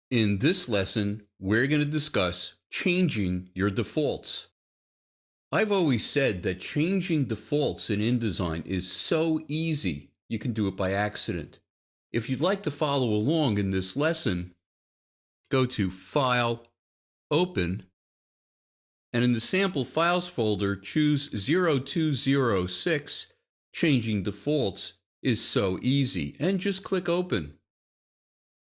In this lesson, we're going to discuss changing your defaults. I've always said that changing defaults in InDesign is so easy, you can do it by accident. If you'd like to follow along in this lesson, go to File, Open, and in the Sample Files folder, choose 0206. Changing defaults is so easy, and just click Open.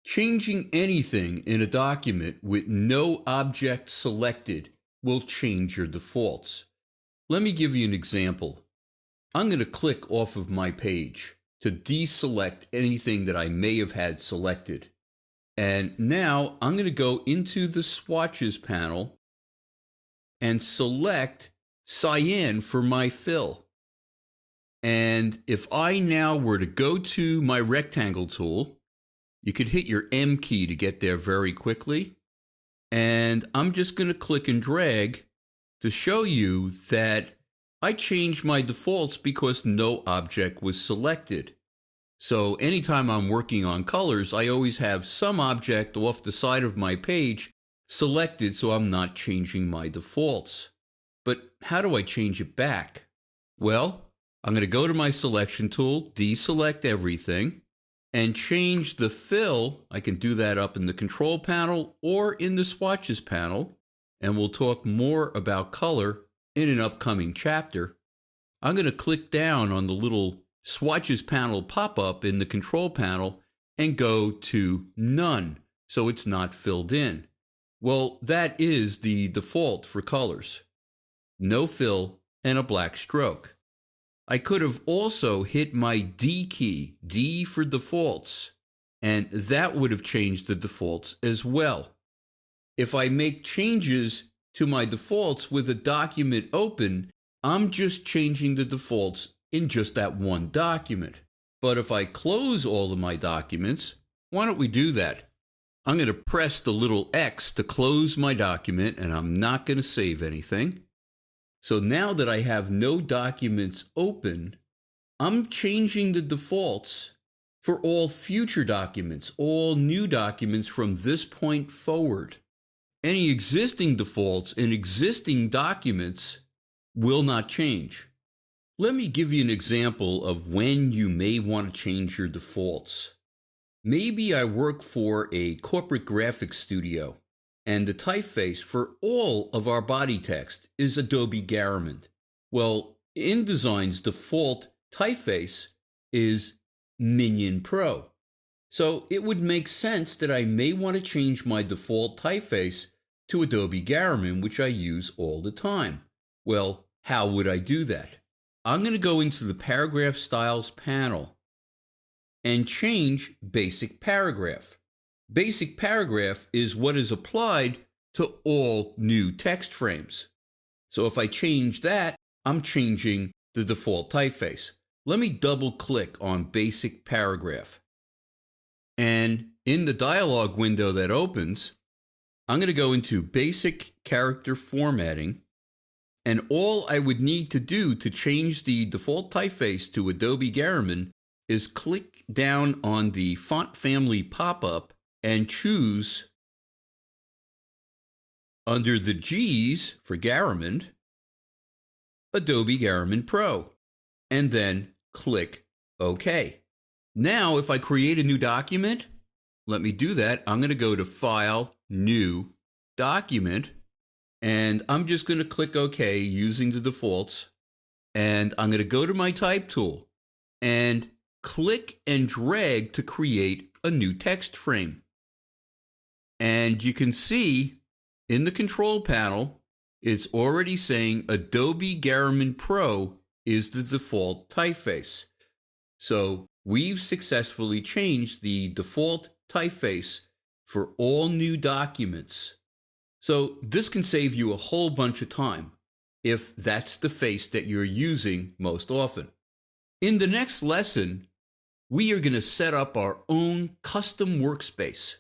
Changing anything in a document with no object selected will change your defaults. Let me give you an example. I'm going to click off of my page to deselect anything that I may have had selected. And now I'm going to go into the Swatches panel and select cyan for my fill. And if I now were to go to my rectangle tool, you could hit your M key to get there very quickly. And I'm just going to click and drag to show you that I changed my defaults because no object was selected. So anytime I'm working on colors, I always have some object off the side of my page selected, so I'm not changing my defaults. But how do I change it back? Well, I'm going to go to my selection tool, deselect everything, and change the fill. I can do that up in the control panel or in the swatches panel, and we'll talk more about color in an upcoming chapter. I'm going to click down on the little swatches panel pop-up in the control panel and go to none, so it's not filled in. Well, that is the default for colors. No fill and a black stroke. I could have also hit my D key, D for defaults, and that would have changed the defaults as well. If I make changes to my defaults with a document open, I'm just changing the defaults in just that one document. But if I close all of my documents, why don't we do that? I'm going to press the little X to close my document, and I'm not going to save anything. So now that I have no documents open, I'm changing the defaults for all future documents, all new documents from this point forward. Any existing defaults in existing documents will not change. Let me give you an example of when you may want to change your defaults. Maybe I work for a corporate graphics studio, and the typeface for all of our body text is Adobe Garamond. Well, InDesign's default typeface is Minion Pro. So it would make sense that I may want to change my default typeface to Adobe Garamond, which I use all the time. Well, how would I do that? I'm going to go into the Paragraph Styles panel and change Basic Paragraph. Basic Paragraph is what is applied to all new text frames. So if I change that, I'm changing the default typeface. Let me double click on Basic Paragraph. And in the dialog window that opens, I'm going to go into Basic Character Formatting. And all I would need to do to change the default typeface to Adobe Garamond is click down on the font family pop-up and choose under the G's for Garamond, Adobe Garamond Pro, and then click OK. Now, if I create a new document, let me do that. I'm going to go to File, New, Document, and I'm just going to click OK using the defaults, and I'm going to go to my Type tool and click and drag to create a new text frame. And you can see in the control panel, it's already saying Adobe Garamond Pro is the default typeface. So we've successfully changed the default typeface for all new documents. So this can save you a whole bunch of time if that's the face that you're using most often. In the next lesson, we are going to set up our own custom workspace.